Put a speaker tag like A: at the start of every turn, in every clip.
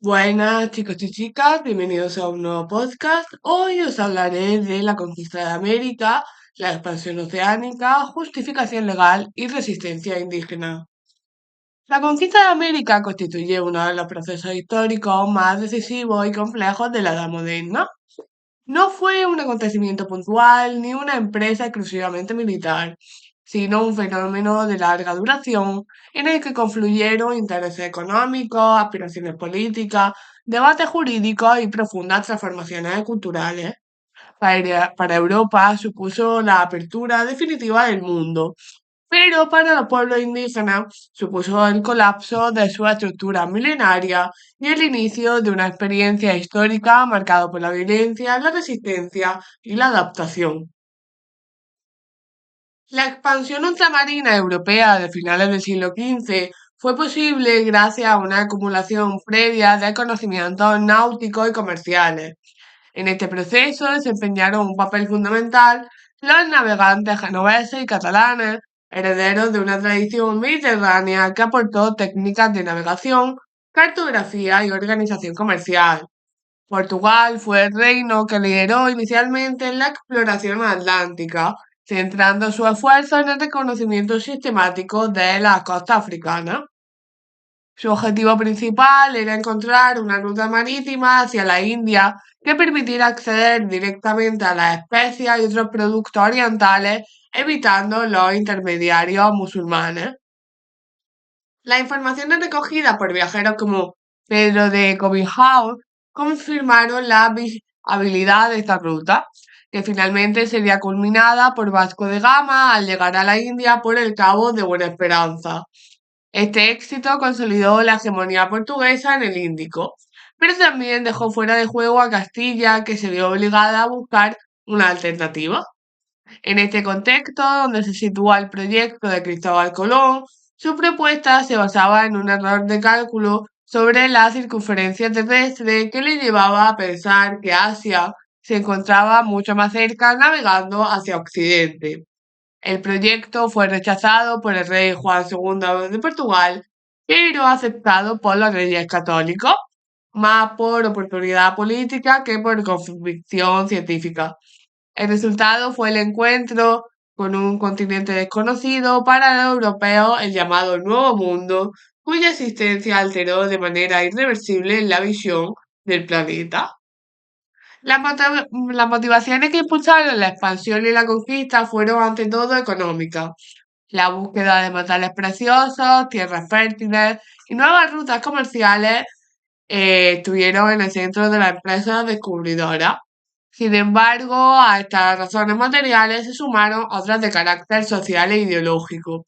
A: Buenas chicos y chicas, bienvenidos a un nuevo podcast. Hoy os hablaré de la conquista de América, la expansión oceánica, justificación legal y resistencia indígena. La conquista de América constituye uno de los procesos históricos más decisivos y complejos de la Edad Moderna. No fue un acontecimiento puntual ni una empresa exclusivamente militar, sino un fenómeno de larga duración en el que confluyeron intereses económicos, aspiraciones políticas, debates jurídicos y profundas transformaciones culturales. Para Europa supuso la apertura definitiva del mundo, pero para los pueblos indígenas supuso el colapso de su estructura milenaria y el inicio de una experiencia histórica marcada por la violencia, la resistencia y la adaptación. La expansión ultramarina europea de finales del siglo XV fue posible gracias a una acumulación previa de conocimientos náuticos y comerciales. En este proceso desempeñaron un papel fundamental los navegantes genoveses y catalanes, herederos de una tradición mediterránea que aportó técnicas de navegación, cartografía y organización comercial. Portugal fue el reino que lideró inicialmente la exploración atlántica, centrando su esfuerzo en el reconocimiento sistemático de las costas africanas. Su objetivo principal era encontrar una ruta marítima hacia la India que permitiera acceder directamente a las especias y otros productos orientales, evitando los intermediarios musulmanes. Las informaciones recogidas por viajeros como Pedro de Cobiljao confirmaron la habilidad de esta ruta, que finalmente sería culminada por Vasco de Gama al llegar a la India por el Cabo de Buena Esperanza. Este éxito consolidó la hegemonía portuguesa en el Índico, pero también dejó fuera de juego a Castilla, que se vio obligada a buscar una alternativa. En este contexto, donde se sitúa el proyecto de Cristóbal Colón, su propuesta se basaba en un error de cálculo sobre la circunferencia terrestre que le llevaba a pensar que Asia se encontraba mucho más cerca navegando hacia Occidente. El proyecto fue rechazado por el rey Juan II de Portugal, pero aceptado por los reyes católicos, más por oportunidad política que por convicción científica. El resultado fue el encuentro con un continente desconocido para los europeos, el llamado Nuevo Mundo, cuya existencia alteró de manera irreversible la visión del planeta. Las motivaciones que impulsaron la expansión y la conquista fueron ante todo económicas. La búsqueda de metales preciosos, tierras fértiles y nuevas rutas comerciales estuvieron en el centro de la empresa descubridora. Sin embargo, a estas razones materiales se sumaron otras de carácter social e ideológico.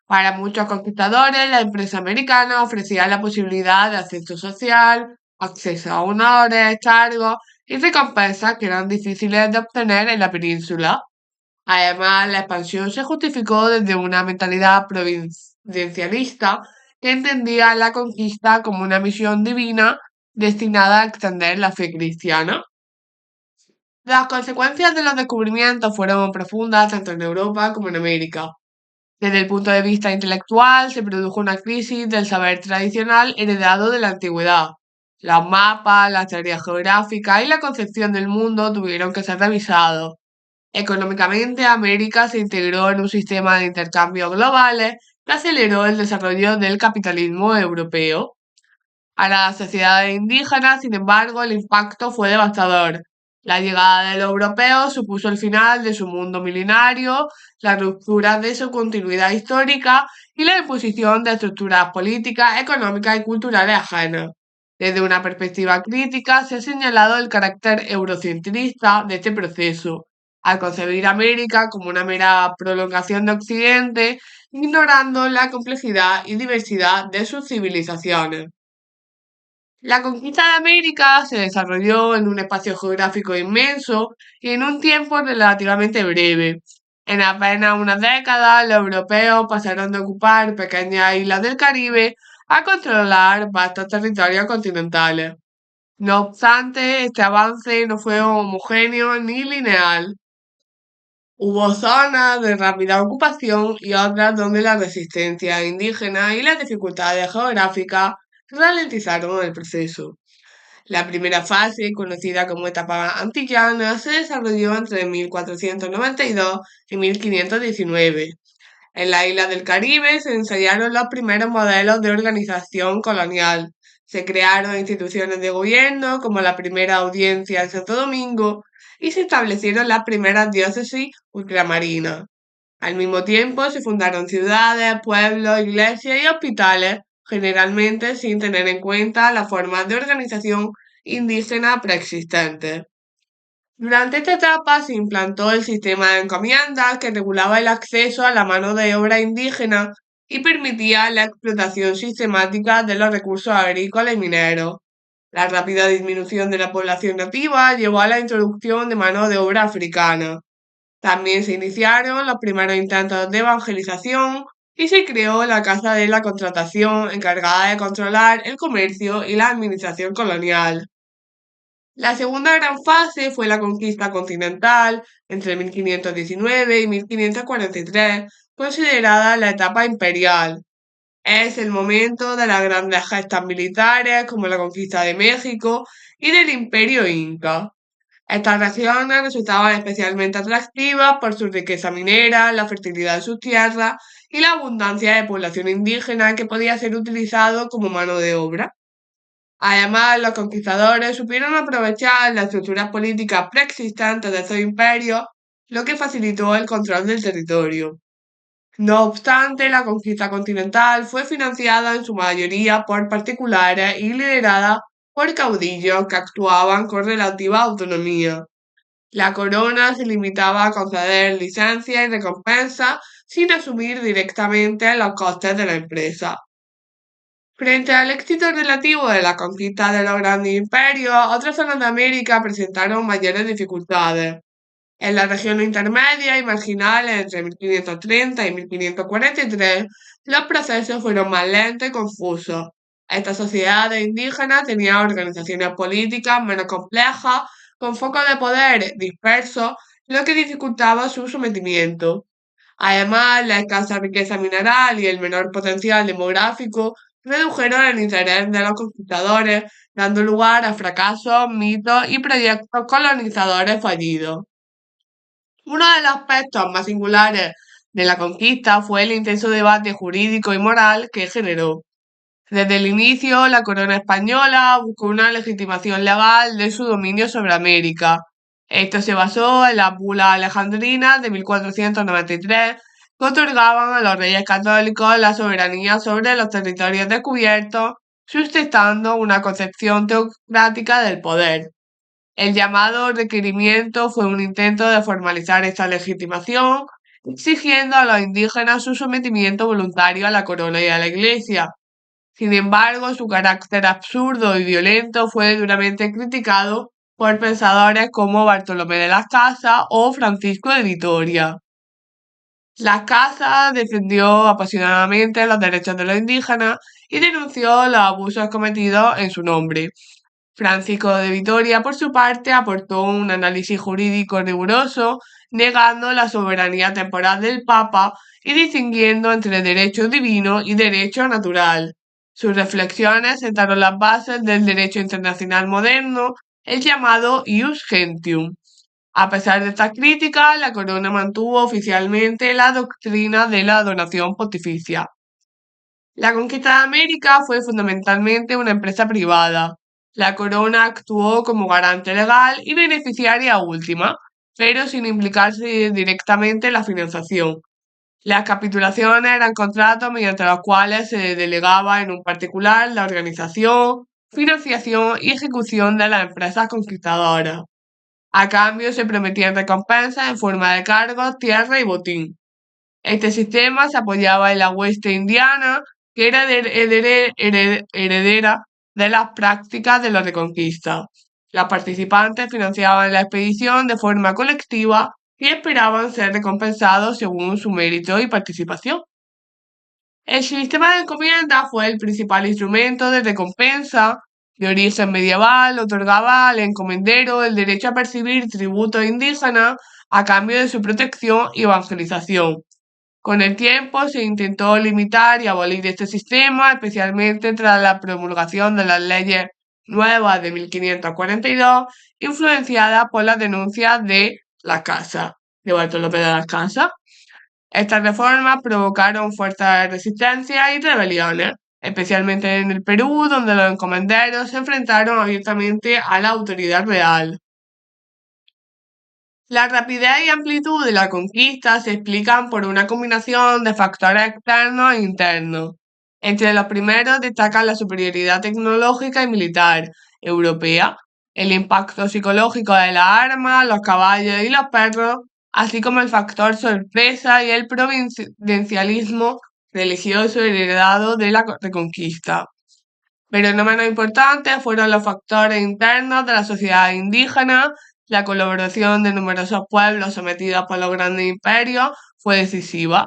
A: Para muchos conquistadores, la empresa americana ofrecía la posibilidad de ascenso social, acceso a honores, cargos y recompensas que eran difíciles de obtener en la península. Además, la expansión se justificó desde una mentalidad provincialista que entendía la conquista como una misión divina destinada a extender la fe cristiana. Las consecuencias de los descubrimientos fueron profundas tanto en Europa como en América. Desde el punto de vista intelectual, se produjo una crisis del saber tradicional heredado de la antigüedad. Los mapas, las teorías geográficas y la concepción del mundo tuvieron que ser revisados. Económicamente, América se integró en un sistema de intercambios globales que aceleró el desarrollo del capitalismo europeo. A las sociedades indígenas, sin embargo, el impacto fue devastador. La llegada de los europeos supuso el final de su mundo milenario, la ruptura de su continuidad histórica y la imposición de estructuras políticas, económicas y culturales ajenas. Desde una perspectiva crítica, se ha señalado el carácter eurocentrista de este proceso, al concebir América como una mera prolongación de Occidente, ignorando la complejidad y diversidad de sus civilizaciones. La conquista de América se desarrolló en un espacio geográfico inmenso y en un tiempo relativamente breve. En apenas una década, los europeos pasaron de ocupar pequeñas islas del Caribe a controlar vastos territorios continentales. No obstante, este avance no fue homogéneo ni lineal. Hubo zonas de rápida ocupación y otras donde la resistencia indígena y las dificultades geográficas ralentizaron el proceso. La primera fase, conocida como etapa antillana, se desarrolló entre 1492 y 1519. En la isla del Caribe se ensayaron los primeros modelos de organización colonial. Se crearon instituciones de gobierno, como la primera audiencia en Santo Domingo, y se establecieron las primeras diócesis ultramarinas. Al mismo tiempo se fundaron ciudades, pueblos, iglesias y hospitales, generalmente sin tener en cuenta las formas de organización indígena preexistentes. Durante esta etapa se implantó el sistema de encomiendas que regulaba el acceso a la mano de obra indígena y permitía la explotación sistemática de los recursos agrícolas y mineros. La rápida disminución de la población nativa llevó a la introducción de mano de obra africana. También se iniciaron los primeros intentos de evangelización y se creó la Casa de la Contratación, encargada de controlar el comercio y la administración colonial. La segunda gran fase fue la conquista continental entre 1519 y 1543, considerada la etapa imperial. Es el momento de las grandes gestas militares como la conquista de México y del Imperio Inca. Estas regiones resultaban especialmente atractivas por su riqueza minera, la fertilidad de sus tierras y la abundancia de población indígena que podía ser utilizado como mano de obra. Además, los conquistadores supieron aprovechar las estructuras políticas preexistentes de estos imperios, lo que facilitó el control del territorio. No obstante, la conquista continental fue financiada en su mayoría por particulares y liderada por caudillos que actuaban con relativa autonomía. La corona se limitaba a conceder licencias y recompensas sin asumir directamente los costes de la empresa. Frente al éxito relativo de la conquista de los grandes imperios, otras zonas de América presentaron mayores dificultades. En la región intermedia y marginales entre 1530 y 1543, los procesos fueron más lentos y confusos. Estas sociedades indígenas tenían organizaciones políticas menos complejas, con focos de poder dispersos, lo que dificultaba su sometimiento. Además, la escasa riqueza mineral y el menor potencial demográfico redujeron el interés de los conquistadores, dando lugar a fracasos, mitos y proyectos colonizadores fallidos. Uno de los aspectos más singulares de la conquista fue el intenso debate jurídico y moral que generó. Desde el inicio, la corona española buscó una legitimación legal de su dominio sobre América. Esto se basó en las bulas alejandrinas de 1493, que otorgaban a los reyes católicos la soberanía sobre los territorios descubiertos, sustentando una concepción teocrática del poder. El llamado requerimiento fue un intento de formalizar esta legitimación, exigiendo a los indígenas su sometimiento voluntario a la corona y a la iglesia. Sin embargo, su carácter absurdo y violento fue duramente criticado por pensadores como Bartolomé de las Casas o Francisco de Vitoria. Las Casas defendió apasionadamente los derechos de los indígenas y denunció los abusos cometidos en su nombre. Francisco de Vitoria, por su parte, aportó un análisis jurídico riguroso, negando la soberanía temporal del Papa y distinguiendo entre derecho divino y derecho natural. Sus reflexiones sentaron las bases del derecho internacional moderno, el llamado ius gentium. A pesar de estas críticas, la corona mantuvo oficialmente la doctrina de la donación pontificia. La conquista de América fue fundamentalmente una empresa privada. La corona actuó como garante legal y beneficiaria última, pero sin implicarse directamente en la financiación. Las capitulaciones eran contratos mediante los cuales se delegaba en un particular la organización, financiación y ejecución de las empresas conquistadoras. A cambio se prometían recompensas en forma de cargos, tierra y botín. Este sistema se apoyaba en la hueste indiana, que era heredera de las prácticas de la Reconquista. Los participantes financiaban la expedición de forma colectiva y esperaban ser recompensados según su mérito y participación. El sistema de encomienda fue el principal instrumento de recompensa de origen medieval, otorgaba al encomendero el derecho a percibir tributos indígenas a cambio de su protección y evangelización. Con el tiempo se intentó limitar y abolir este sistema, especialmente tras la promulgación de las leyes nuevas de 1542, influenciadas por las denuncias de la Casa, de Bartolomé de las Casas. Estas reformas provocaron fuertes resistencias y rebeliones, especialmente en el Perú, donde los encomenderos se enfrentaron abiertamente a la autoridad real. La rapidez y amplitud de la conquista se explican por una combinación de factores externos e internos. Entre los primeros destacan la superioridad tecnológica y militar europea, el impacto psicológico de las armas, los caballos y los perros, así como el factor sorpresa y el provincialismo religioso heredado de la Reconquista. Pero no menos importantes fueron los factores internos de la sociedad indígena. La colaboración de numerosos pueblos sometidos por los grandes imperios fue decisiva.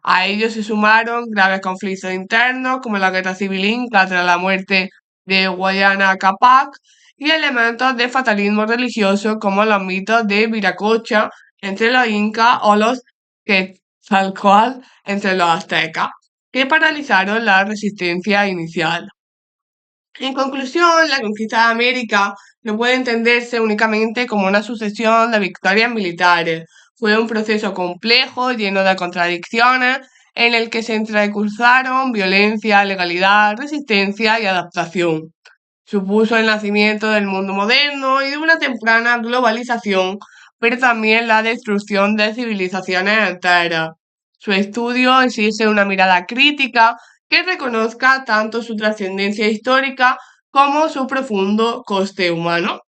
A: A ellos se sumaron graves conflictos internos como la guerra civil inca tras la muerte de Huayna Capac y elementos de fatalismo religioso como los mitos de Viracocha entre los incas o los Quetzalcóatl entre los aztecas, que paralizaron la resistencia inicial. En conclusión, la conquista de América no puede entenderse únicamente como una sucesión de victorias militares. Fue un proceso complejo, lleno de contradicciones, en el que se entrecruzaron violencia, legalidad, resistencia y adaptación. Supuso el nacimiento del mundo moderno y de una temprana globalización, pero también la destrucción de civilizaciones enteras. Su estudio exige una mirada crítica que reconozca tanto su trascendencia histórica como su profundo coste humano.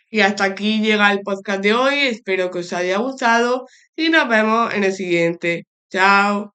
A: Y hasta aquí llega el podcast de hoy, espero que os haya gustado y nos vemos en el siguiente. Chao.